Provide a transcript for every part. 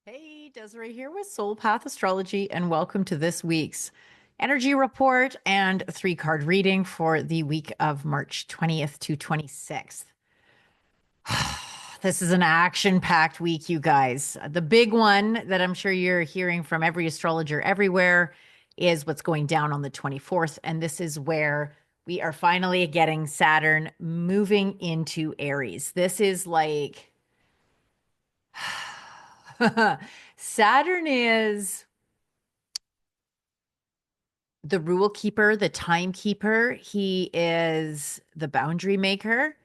Hey, Desiree here with Soul Path Astrology, and welcome to this week's energy report and three-card reading for the week of March 20th to 26th. This is an action-packed week, you guys. The big one that I'm sure you're hearing from every astrologer everywhere is what's going down on the 24th, and this is where we are finally getting Saturn moving into Aries. This is like Saturn is the rule keeper, the timekeeper. He is the boundary maker.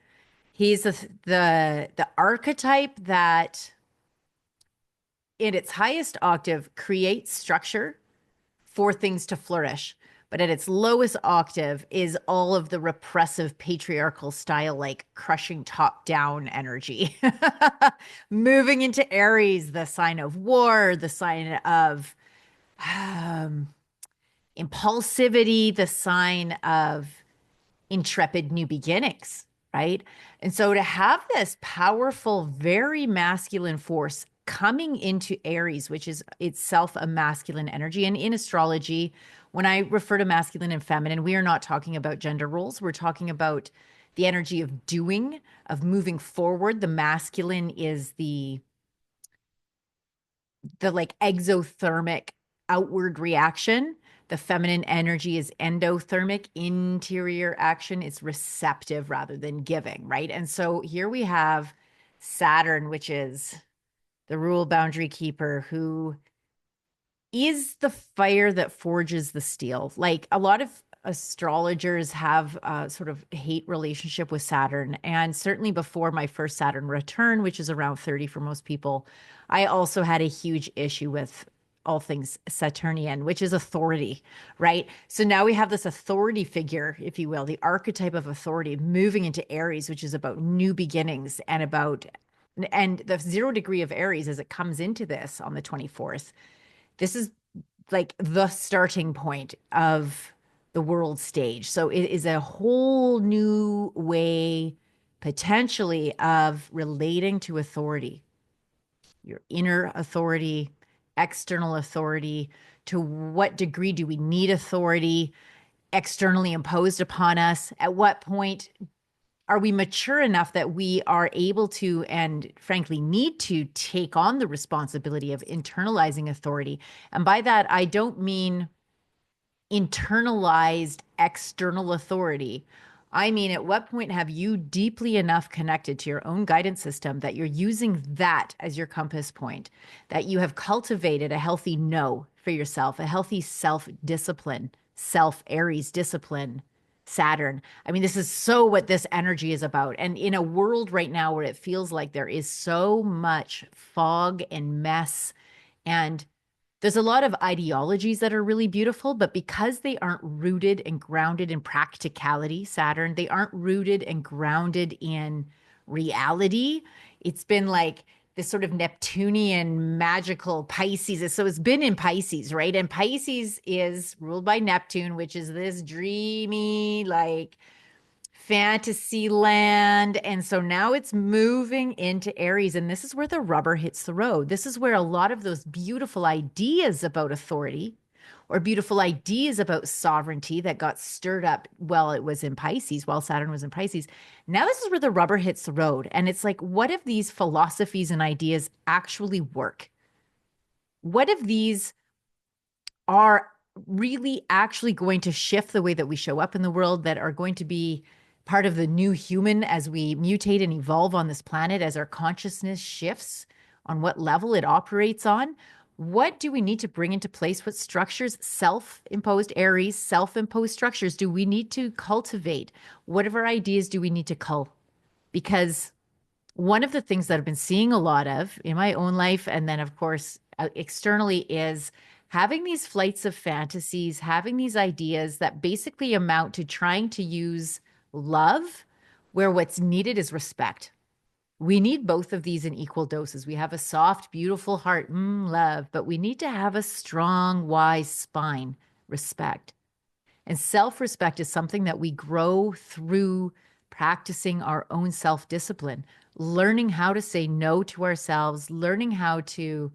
He's the archetype that, in its highest octave, creates structure for things to flourish. But at its lowest octave is all of the repressive patriarchal style, like crushing top down energy. Moving into Aries, the sign of war, the sign of um, impulsivity, the sign of intrepid new beginnings, right? And so to have this powerful, very masculine force coming into Aries, which is itself a masculine energy. And in astrology, when I refer to masculine and feminine, we are not talking about gender roles. We're talking about the energy of doing, of moving forward. The masculine is the like exothermic outward reaction. The feminine energy is endothermic, interior action. It's receptive rather than giving, right? And so here we have Saturn, which is the rule boundary keeper, who is the fire that forges the steel. Like a lot of astrologers have a sort of hate relationship with Saturn. And certainly before my first Saturn return, which is around 30 for most people, I also had a huge issue with all things Saturnian, which is authority, right? So now we have this authority figure, if you will, the archetype of authority moving into Aries, which is about new beginnings and about, and the 0 degree of Aries as it comes into this on the 24th. This is like the starting point of the world stage. So it is a whole new way, potentially, of relating to authority, your inner authority, external authority. To what degree do we need authority externally imposed upon us? At what point are we mature enough that we are able to, and frankly need to, take on the responsibility of internalizing authority? And by that, I don't mean internalized external authority. I mean, at what point have you deeply enough connected to your own guidance system that you're using that as your compass point, that you have cultivated a healthy no for yourself, a healthy self discipline, self Aries discipline, Saturn? I mean, this is so what this energy is about. And in a world right now where it feels like there is so much fog and mess, and there's a lot of ideologies that are really beautiful, but because they aren't rooted and grounded in practicality, Saturn, they aren't rooted and grounded in reality. It's been like this sort of Neptunian magical Pisces. So it's been in Pisces, right? And Pisces is ruled by Neptune, which is this dreamy, like fantasy land. And so now it's moving into Aries. And this is where the rubber hits the road. This is where a lot of those beautiful ideas about authority or beautiful ideas about sovereignty that got stirred up while it was in Pisces, while Saturn was in Pisces. Now this is where the rubber hits the road. And it's like, what if these philosophies and ideas actually work? What if these are really actually going to shift the way that we show up in the world, that are going to be part of the new human as we mutate and evolve on this planet, as our consciousness shifts on what level it operates on? What do we need to bring into place? What structures, self-imposed Aries, self-imposed structures do we need to cultivate? Whatever ideas do we need to cull? Because one of the things that I've been seeing a lot of in my own life, and then of course externally, is having these flights of fantasies, having these ideas that basically amount to trying to use love where what's needed is respect. We need both of these in equal doses. We have a soft, beautiful heart, love, but we need to have a strong, wise spine, respect. And self respect is something that we grow through practicing our own self discipline, learning how to say no to ourselves, learning how to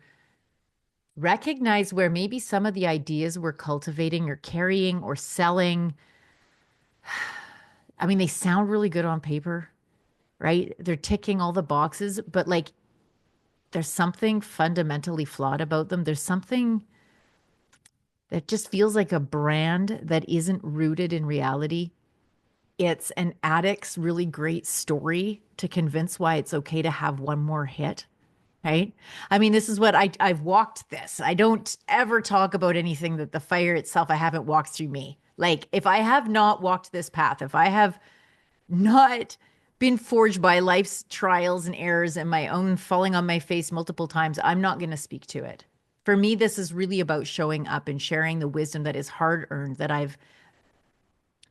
Recognize where maybe some of the ideas we're cultivating or carrying or selling, I mean, they sound really good on paper, right? They're ticking all the boxes, but like there's something fundamentally flawed about them. There's something that just feels like a brand that isn't rooted in reality. It's an addict's really great story to convince why it's okay to have one more hit, right? I mean, this is what I've walked this. I don't ever talk about anything that the fire itself I haven't walked through me. Like if I have not walked this path, if I have not been forged by life's trials and errors and my own falling on my face multiple times, I'm not going to speak to it. For me, this is really about showing up and sharing the wisdom that is hard earned, that I've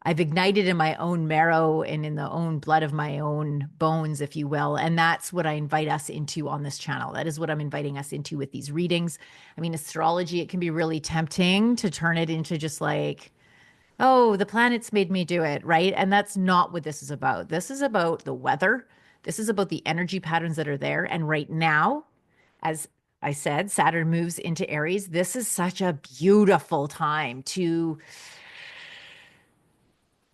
ignited in my own marrow and in the own blood of my own bones, if you will. And that's what I invite us into on this channel. That is what I'm inviting us into with these readings. I mean, astrology, it can be really tempting to turn it into just like, oh, the planets made me do it, right? And that's not what this is about. This is about the weather. This is about the energy patterns that are there. And right now, as I said, Saturn moves into Aries. This is such a beautiful time to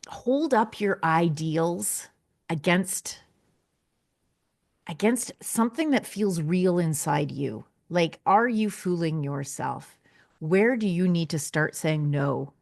hold up your ideals against something that feels real inside you. Like, are you fooling yourself? Where do you need to start saying no?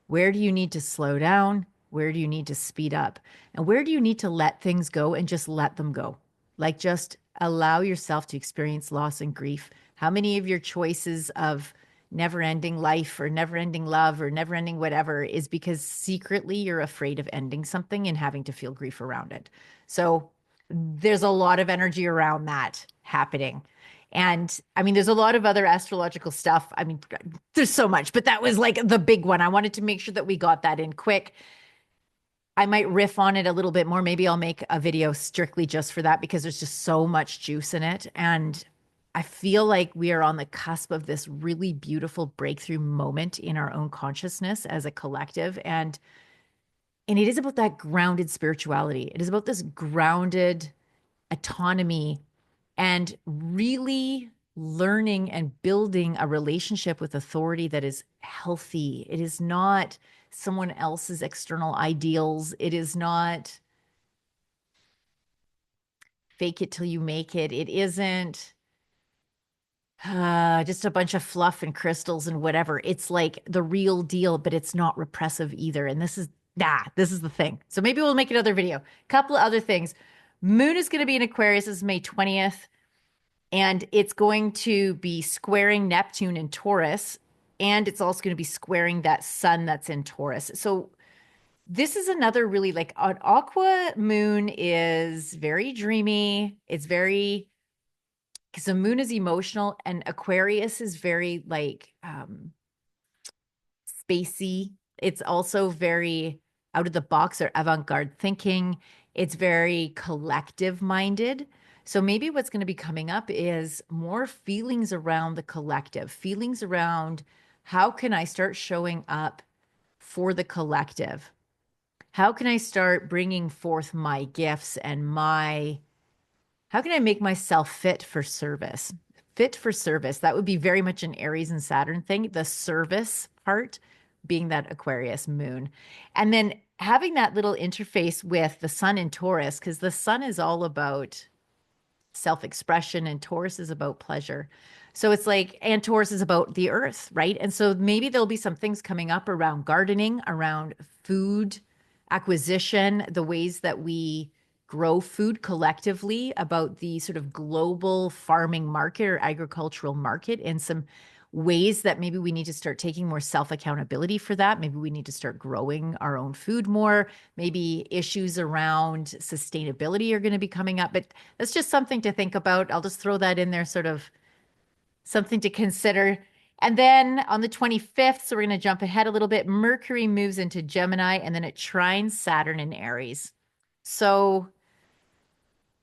Where do you need to slow down? Where do you need to speed up? And where do you need to let things go and just let them go? Like, just allow yourself to experience loss and grief. How many of your choices of never ending life or never ending love or never ending whatever is because secretly you're afraid of ending something and having to feel grief around it? So, there's a lot of energy around that happening. And I mean, there's a lot of other astrological stuff. I mean, there's so much, but that was like the big one. I wanted to make sure that we got that in quick. I might riff on it a little bit more. Maybe I'll make a video strictly just for that because there's just so much juice in it. And I feel like we are on the cusp of this really beautiful breakthrough moment in our own consciousness as a collective. And it is about that grounded spirituality. It is about this grounded autonomy and really learning and building a relationship with authority that is healthy. It is not someone else's external ideals. It is not fake it till you make it. It isn't just a bunch of fluff and crystals and whatever. It's like the real deal, but it's not repressive either. And this is the thing. So maybe we'll make another video. Couple of other things. Moon is going to be in Aquarius. This is May 20th. And it's going to be squaring Neptune in Taurus. And it's also going to be squaring that sun that's in Taurus. So this is another really like an aqua moon is very dreamy. It's very, because the moon is emotional and Aquarius is very like spacey. It's also very out of the box or avant-garde thinking. It's very collective minded. So maybe what's going to be coming up is more feelings around the collective, feelings around how can I start showing up for the collective? How can I start bringing forth my gifts and how can I make myself fit for service? Fit for service. That would be very much an Aries and Saturn thing. The service part being that Aquarius moon. And then having that little interface with the sun in Taurus, because the sun is all about self-expression and Taurus is about pleasure. So it's like, and Taurus is about the earth, right? And so maybe there'll be some things coming up around gardening, around food acquisition, the ways that we grow food collectively, about the sort of global farming market or agricultural market, and some ways that maybe we need to start taking more self-accountability for that. Maybe we need to start growing our own food more. Maybe issues around sustainability are going to be coming up, but that's just something to think about. I'll just throw that in there, sort of something to consider. And then on the 25th, so we're going to jump ahead a little bit, Mercury moves into Gemini and then it trines Saturn in Aries. So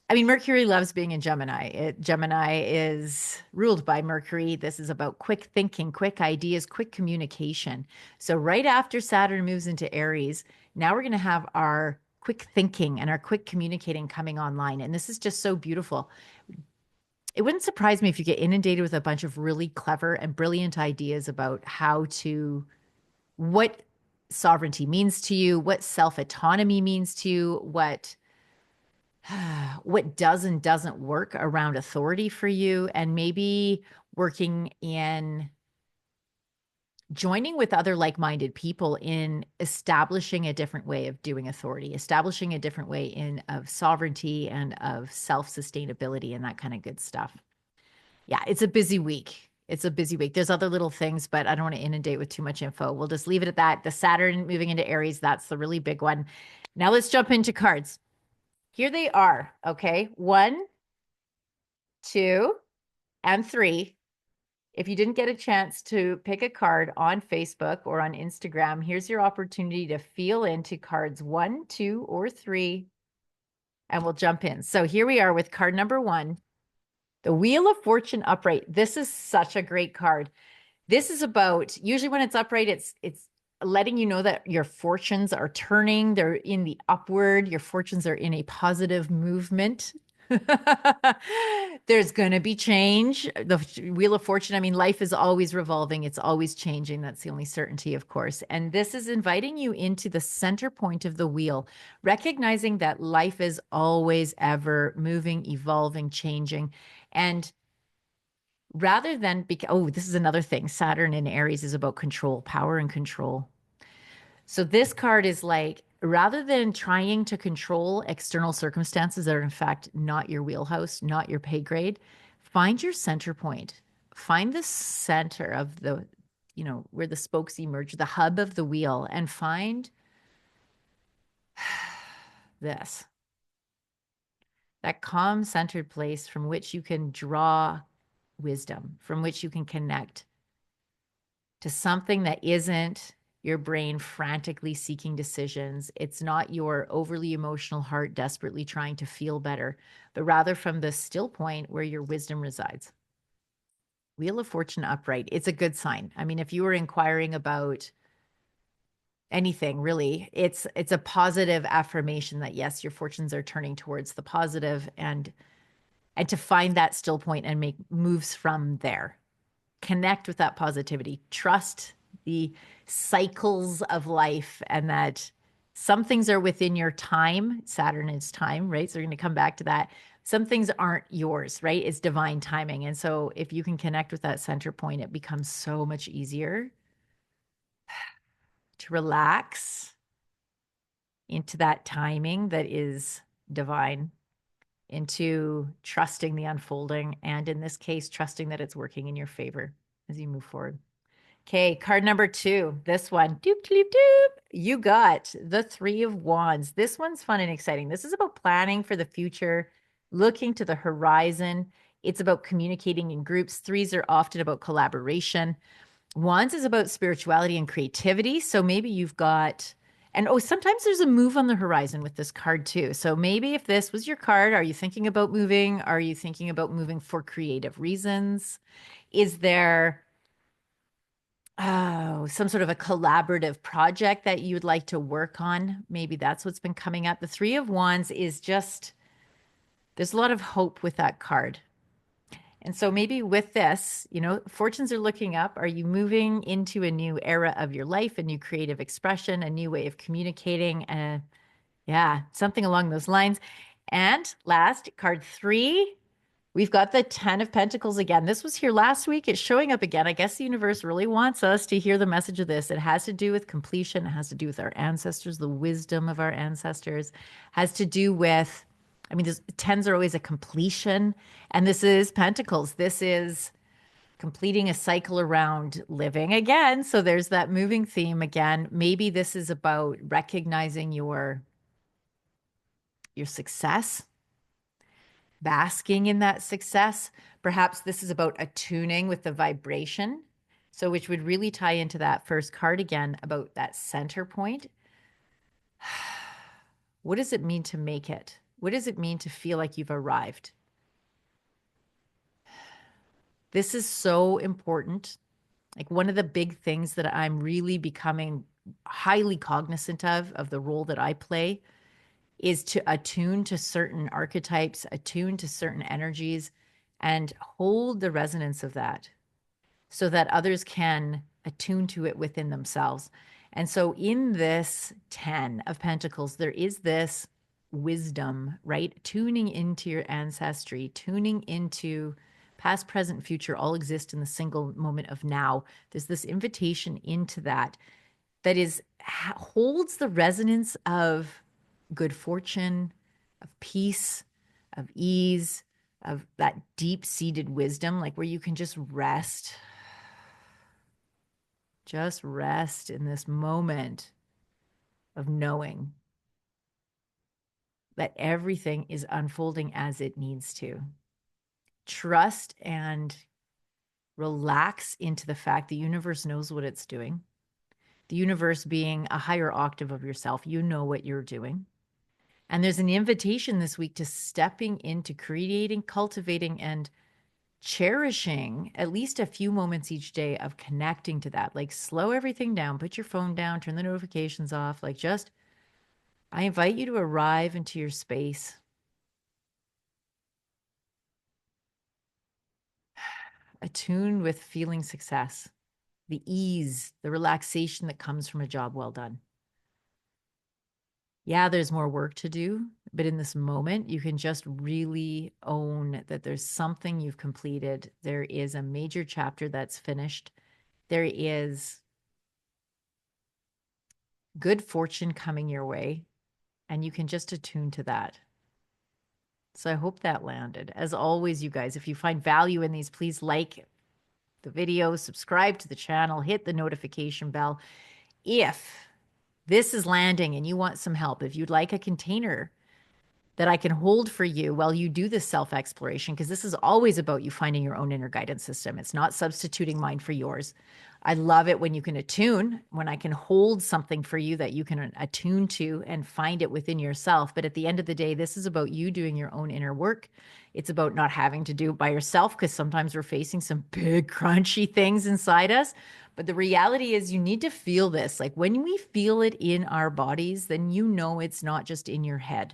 I mean, Mercury loves being in Gemini. Gemini is ruled by Mercury. This is about quick thinking, quick ideas, quick communication. So right after Saturn moves into Aries, now we're going to have our quick thinking and our quick communicating coming online. And this is just so beautiful. it wouldn't surprise me if you get inundated with a bunch of really clever and brilliant ideas about what sovereignty means to you, what self-autonomy means to you, what does and doesn't work around authority for you, and maybe working in joining with other like-minded people in establishing a different way of doing authority, establishing a different way of sovereignty and of self-sustainability and that kind of good stuff. Yeah, it's a busy week. It's a busy week. There's other little things, but I don't want to inundate with too much info. We'll just leave it at that. The Saturn moving into Aries, that's the really big one. Now let's jump into cards. Here they are. Okay. 1, 2, and 3. If you didn't get a chance to pick a card on Facebook or on Instagram, here's your opportunity to feel into cards 1, 2, or 3, and we'll jump in. So here we are with card number 1, the Wheel of Fortune upright. This is such a great card. This is about, usually when it's upright, it's letting you know that your fortunes are turning, they're in the upward, your fortunes are in a positive movement. There's going to be change. The Wheel of Fortune, I mean, life is always revolving, it's always changing. That's the only certainty, of course. And this is inviting you into the center point of the wheel, recognizing that life is always ever moving, evolving, changing. And rather than, this is another thing. Saturn in Aries is about control, power and control. So this card is like, rather than trying to control external circumstances that are in fact not your wheelhouse, not your pay grade, find your center point. Find the center of where the spokes emerge, the hub of the wheel, and find this, that calm centered place from which you can draw wisdom, from which you can connect to something that isn't your brain frantically seeking decisions. It's not your overly emotional heart desperately trying to feel better, but rather from the still point where your wisdom resides. Wheel of Fortune upright. It's a good sign. I mean, if you were inquiring about anything really, it's a positive affirmation that yes, your fortunes are turning towards the positive, and to find that still point and make moves from there. Connect with that positivity, trust the cycles of life, and that some things are within your time. Saturn is time, right? So we're going to come back to that. Some things aren't yours, right? It's divine timing. And so if you can connect with that center point, it becomes so much easier to relax into that timing that is divine, into trusting the unfolding, and in this case, trusting that it's working in your favor as you move forward. Okay, card number 2, this one. Doop, doop, doop. You got the 3 of Wands. This one's fun and exciting. This is about planning for the future, looking to the horizon. It's about communicating in groups. 3s are often about collaboration. Wands is about spirituality and creativity. So maybe you've got, and sometimes there's a move on the horizon with this card too. So maybe if this was your card, are you thinking about moving? Are you thinking about moving for creative reasons? Is there some sort of a collaborative project that you'd like to work on? Maybe that's what's been coming up. The 3 of Wands is just, there's a lot of hope with that card. And so maybe with this, fortunes are looking up. Are you moving into a new era of your life, a new creative expression, a new way of communicating? Yeah, something along those lines. And last, card 3, we've got the 10 of Pentacles again. This was here last week. It's showing up again. I guess the universe really wants us to hear the message of this. It has to do with completion. It has to do with our ancestors, the wisdom of our ancestors. Has to do with, I mean, 10s are always a completion. And this is Pentacles. This is completing a cycle around living again. So there's that moving theme again. Maybe this is about recognizing your success, basking in that success. Perhaps this is about attuning with the vibration. So which would really tie into that first card again about that center point. What does it mean to make it? What does it mean to feel like you've arrived? This is so important. Like one of the big things that I'm really becoming highly cognizant of the role that I play, is to attune to certain archetypes, attune to certain energies, and hold the resonance of that so that others can attune to it within themselves. And so in this 10 of Pentacles, there is this wisdom, right? Tuning into your ancestry, tuning into past, present, future, all exist in the single moment of now. There's this invitation into that that is holds the resonance of good fortune, of peace, of ease, of that deep-seated wisdom, like where you can just rest in this moment of knowing that everything is unfolding as it needs to. Trust and relax into the fact the universe knows what it's doing. The universe being a higher octave of yourself, you know what you're doing. And there's an invitation this week to stepping into creating, cultivating, and cherishing at least a few moments each day of connecting to that. Like slow everything down, put your phone down, turn the notifications off. Like just, I invite you to arrive into your space. Attune with feeling success, the ease, the relaxation that comes from a job well done. Yeah, there's more work to do, but in this moment, you can just really own that there's something you've completed. There is a major chapter that's finished. There is good fortune coming your way, and you can just attune to that. So I hope that landed. As always, you guys, if you find value in these, please like the video, subscribe to the channel, hit the notification bell. If this is landing and you want some help, if you'd like a container that I can hold for you while you do this self-exploration, because this is always about you finding your own inner guidance system. It's not substituting mine for yours. I love it when you can attune, when I can hold something for you that you can attune to and find it within yourself. But at the end of the day, this is about you doing your own inner work. It's about not having to do it by yourself, because sometimes we're facing some big, crunchy things inside us. But the reality is you need to feel this. Like when we feel it in our bodies, then you know it's not just in your head.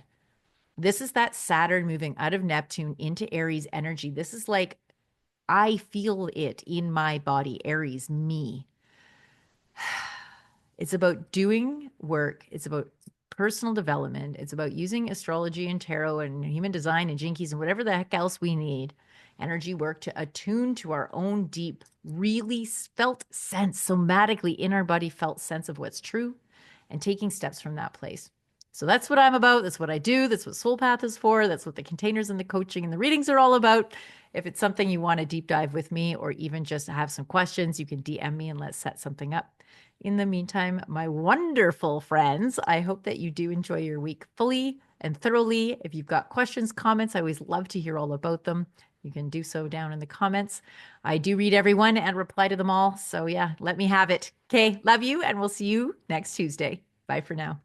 This is that Saturn moving out of Neptune into Aries energy. This is like, I feel it in my body, Aries, me. It's about doing work. It's about personal development. It's about using astrology and tarot and human design and jinkies and whatever the heck else we need, energy work to attune to our own deep, really felt sense, somatically in our body felt sense of what's true, and taking steps from that place. So that's what I'm about. That's what I do. That's what Soul Path is for. That's what the containers and the coaching and the readings are all about. If it's something you want to deep dive with me or even just have some questions, you can DM me and let's set something up. In the meantime, my wonderful friends, I hope that you do enjoy your week fully and thoroughly. If you've got questions, comments, I always love to hear all about them. You can do so down in the comments. I do read everyone and reply to them all. So yeah, let me have it. Okay, love you, and we'll see you next Tuesday. Bye for now.